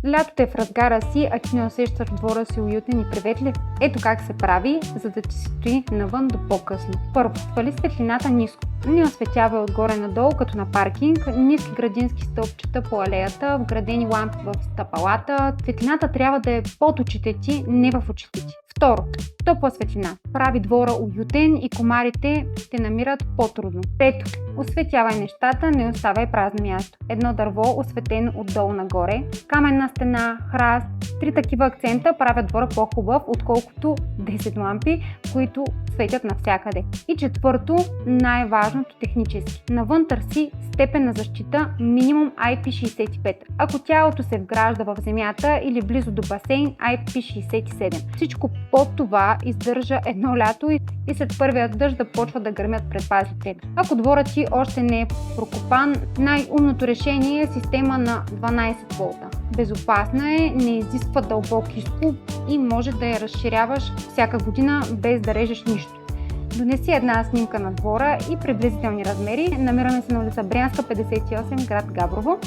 Лятото е в разгара си, а ти не усещаш двора си уютен и приветлив. Ето как се прави, за да ти стои навън до по-късно. Първо, свали светлината ниско. Не осветявай отгоре надолу, като на паркинг, ниски градински стълбчета по алеята, вградени лампи в стъпалата. Светлината трябва да е под очите ти, не в очите ти. Второ, топла светлина. Прави двора уютен и комарите те намират по-трудно. Трето, осветявай нещата, не оставяй празно място. Едно дърво, осветено отдолу нагоре, каменна стена, храст. 3 такива акцента правят двора по-хубав, отколкото 10 лампи, които светят навсякъде. И четвърто, най-важното технически. Навън търси степен на защита минимум IP65. Ако тялото се вгражда в земята или близо до басейн, IP67. Всичко под това издържа едно лято и след първият дъжд да почва да гърмят предпазите. Ако дворът ти още не е прокопан, най-умното решение е система на 12 волта. Безопасна е, не изисква дълбок изкоп и може да я разширяваш всяка година без да режеш нищо. Донеси една снимка на двора и приблизителни размери. Намираме се на улица Брянска, 58, град Габрово.